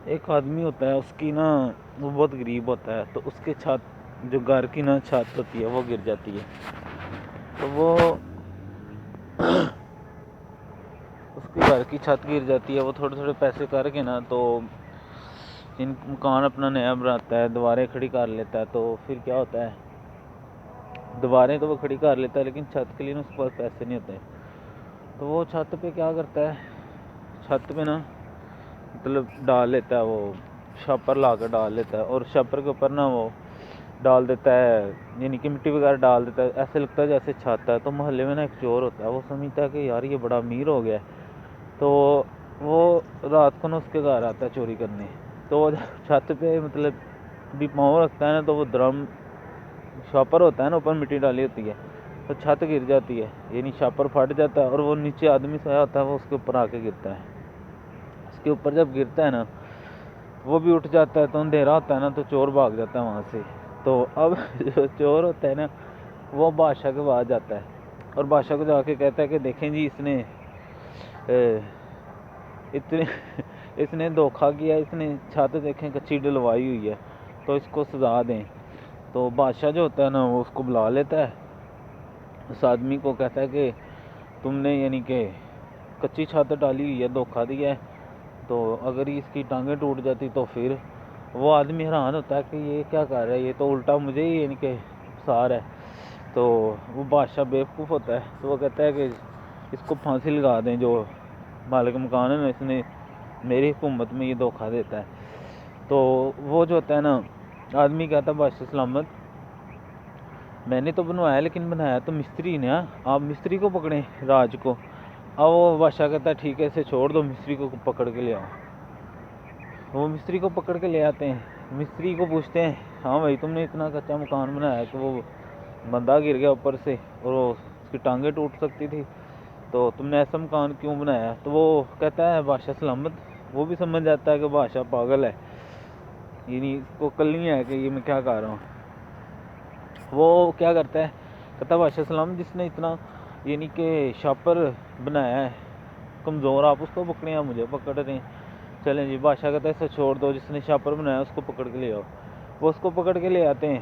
ایک آدمی ہوتا ہے، اس کی نا وہ بہت غریب ہوتا ہے، تو اس کے چھت جو گھر کی نا چھت ہوتی ہے وہ گر جاتی ہے. تو وہ اس کے گھر کی چھت گر جاتی ہے. وہ تھوڑے تھوڑے پیسے کر کے نا تو مکان اپنا نیا بناتا ہے، دیواریں کھڑی کر لیتا ہے. تو پھر کیا ہوتا ہے، دیواریں تو وہ کھڑی کر لیتا ہے لیکن چھت کے لیے نا اس کے پاس پیسے نہیں ہوتے. تو وہ چھت پہ کیا کرتا ہے، چھت پہ نا مطلب ڈال لیتا ہے، وہ شاپر لا کر ڈال لیتا ہے، اور شاپر کے اوپر نا وہ ڈال دیتا ہے، یعنی کہ مٹی وغیرہ ڈال دیتا ہے. ایسے لگتا ہے جیسے چھت ہے. تو محلے میں نا ایک چور ہوتا ہے، وہ سمجھتا ہے کہ یار یہ بڑا امیر ہو گیا ہے. تو وہ رات کو نا اس کے گھر آتا ہے چوری کرنے. تو چھت پہ مطلب بھی پاؤں رکھتا ہے نا تو وہ درم شاپر ہوتا ہے نا، اوپر مٹی ڈالی ہوتی ہے، تو چھت گر جاتی ہے، یعنی شاپر پھٹ جاتا ہے، اور وہ نیچے آدمی سویا ہوتا ہے، وہ اس کے اوپر آ کے گرتا ہے. اس کے اوپر جب گرتا ہے نا وہ بھی اٹھ جاتا ہے. تو اندھیرا ہوتا ہے نا تو چور بھاگ جاتا ہے وہاں سے. تو اب جو چور ہوتا ہے نا وہ بادشاہ کے پاس جاتا ہے، اور بادشاہ کو جا کے کہتا ہے کہ دیکھیں جی اس نے دھوکہ کیا، اس نے چھت دیکھیں کچی ڈلوائی ہوئی ہے، تو اس کو سزا دیں. تو بادشاہ جو ہوتا ہے نا وہ اس کو بلا لیتا ہے، اس آدمی کو کہتا ہے کہ تم نے یعنی کہ کچی چھت ڈالی ہوئی ہے، دھوکہ دیا ہے، تو اگر اس کی ٹانگیں ٹوٹ جاتی تو پھر. وہ آدمی حیران ہوتا ہے کہ یہ کیا کر رہا ہے، یہ تو الٹا مجھے ہی یعنی کہ سار ہے. تو وہ بادشاہ بیوقوف ہوتا ہے، تو وہ کہتا ہے کہ اس کو پھانسی لگا دیں، جو مالک مکان ہے نا اس نے میری حکومت میں یہ دھوکہ دیتا ہے. تو وہ جو ہوتا ہے نا آدمی کہتا ہے بادشاہ سلامت، میں نے تو بنوایا لیکن بنایا تو مستری نے، آپ مستری کو پکڑیں راج کو. اب وہ بادشاہ کہتا ہے ٹھیک ہے اسے چھوڑ دو، مستری کو پکڑ کے لے آؤ. وہ مستری کو پکڑ کے لے آتے ہیں. مستری کو پوچھتے ہیں ہاں بھائی تم نے اتنا کچا مکان بنایا کہ وہ بندہ گر گیا اوپر سے اور اس کی ٹانگیں ٹوٹ سکتی تھی، تو تم نے ایسا مکان کیوں بنایا. تو وہ کہتا ہے بادشاہ سلامت، وہ بھی سمجھ جاتا ہے کہ بادشاہ پاگل ہے، یعنی اس کو کل نہیں ہے کہ یہ میں کیا کر رہا ہوں. وہ کیا کرتا ہے، کہتا ہے بادشاہ سلامت جس نے اتنا یعنی کہ شاپر بنایا ہے کمزور، آپ اس کو پکڑیں یا مجھے پکڑ رہے ہیں. چلیں جی. بادشاہ کہتا ہے اسے چھوڑ دو، جس نے شاپر بنایا اس کو پکڑ کے لے آؤ. وہ اس کو پکڑ کے لے آتے ہیں.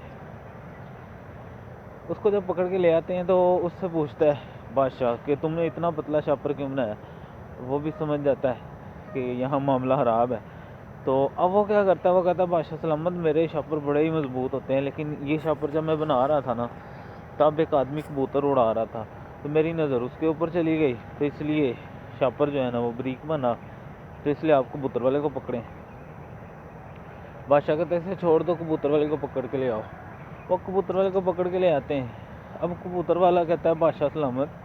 اس کو جب پکڑ کے لے آتے ہیں تو اس سے پوچھتا ہے بادشاہ کہ تم نے اتنا پتلا شاپر کیوں بنایا. وہ بھی سمجھ جاتا ہے کہ یہاں معاملہ خراب ہے. تو اب وہ کیا کرتا ہے، وہ کہتا ہے بادشاہ سلامت میرے شاپر بڑے ہی مضبوط ہوتے ہیں، لیکن یہ شاپر جب میں بنا رہا تھا نا تب ایک آدمی کبوتر اڑا رہا تھا، تو میری نظر اس کے اوپر چلی گئی، تو اس لیے شاپر جو ہے نا وہ بریک بنا، تو اس لیے آپ کبوتر والے کو پکڑیں. بادشاہ کہتے ہیں اسے چھوڑ دو، کبوتر والے کو پکڑ کے لے آؤ. وہ کبوتر والے کو پکڑ کے لے آتے ہیں. اب کبوتر والا کہتا ہے بادشاہ سلامت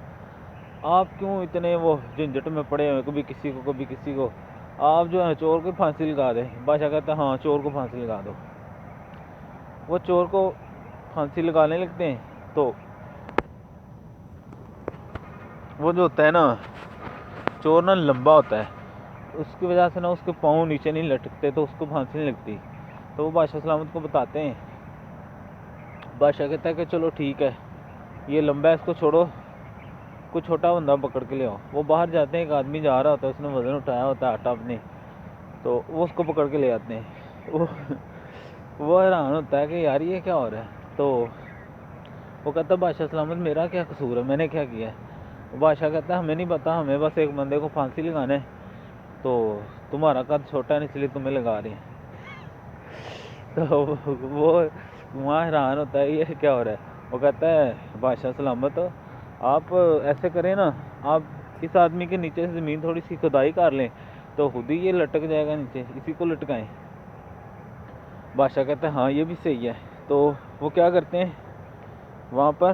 آپ کیوں اتنے وہ جھنجٹ میں پڑے ہوئے، کبھی کسی کو کبھی کسی کو، آپ جو ہے چور کو پھانسی لگا دیں. بادشاہ کہتا ہے ہاں چور کو پھانسی لگا دو. وہ چور کو پھانسی لگانے لگتے ہیں. تو وہ جو ہوتا ہے نا چور نا لمبا ہوتا ہے، اس کی وجہ سے نا اس کے پاؤں نیچے نہیں لٹکتے، تو اس کو پھانسی نہیں لگتی. تو وہ بادشاہ سلامت کو بتاتے ہیں. بادشاہ کہتا ہے کہ چلو ٹھیک ہے یہ لمبا ہے، اس کو چھوڑو، کوئی چھوٹا بندہ پکڑ کے لے آؤ. وہ باہر جاتے ہیں، ایک آدمی جا رہا ہوتا ہے، اس نے وزن اٹھایا ہوتا ہے آٹا اپنے، تو وہ اس کو پکڑ کے لے آتے ہیں. وہ حیران ہوتا ہے کہ یار یہ کیا ہو رہا ہے. تو وہ کہتا ہے بادشاہ سلامت میرا کیا قصور ہے، میں نے کیا کیا ہے. بادشاہ کہتا ہے ہمیں نہیں پتا، ہمیں بس ایک بندے کو پھانسی لگانا ہے، تو تمہارا قد چھوٹا ہے اس لیے تمہیں لگا رہے ہیں. تو وہ وہاں حیران ہوتا ہے یہ کیا ہو رہا ہے. وہ کہتا ہے بادشاہ سلامت آپ ایسے کریں نا، آپ اس آدمی کے نیچے سے زمین تھوڑی سی کھدائی کر لیں تو خود ہی یہ لٹک جائے گا نیچے، اسی کو لٹکائیں. بادشاہ کہتا ہے ہاں یہ بھی صحیح ہے. تو وہ کیا کرتے ہیں، وہاں پر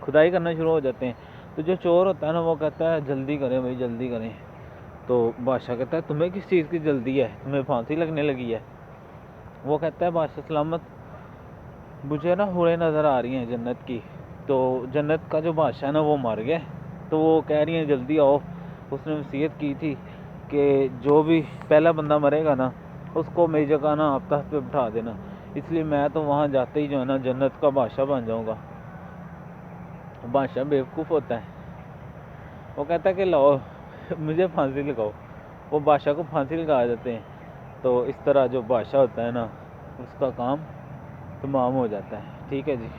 کھدائی کرنا شروع ہو جاتے ہیں. تو جو چور ہوتا ہے نا وہ کہتا ہے جلدی کریں بھائی جلدی کریں. تو بادشاہ کہتا ہے تمہیں کس چیز کی جلدی ہے، تمہیں پھانسی لگنے لگی ہے. وہ کہتا ہے بادشاہ سلامت مجھے نا حوریں نظر آ رہی ہیں جنت کی، تو جنت کا جو بادشاہ ہے نا وہ مر گیا، تو وہ کہہ رہی ہیں جلدی آؤ. اس نے وصیت کی تھی کہ جو بھی پہلا بندہ مرے گا نا اس کو میری جگہ نا آپ تخت پہ بٹھا دینا، اس لیے میں تو وہاں جاتے ہی جو ہے نا جنت کا بادشاہ بن جاؤں گا. بادشاہ بیوقوف ہوتا ہے، وہ کہتا ہے کہ لاؤ مجھے پھانسی لگاؤ. وہ بادشاہ کو پھانسی لگا دیتے ہیں. تو اس طرح جو بادشاہ ہوتا ہے نا اس کا کام تمام ہو جاتا ہے. ٹھیک ہے جی.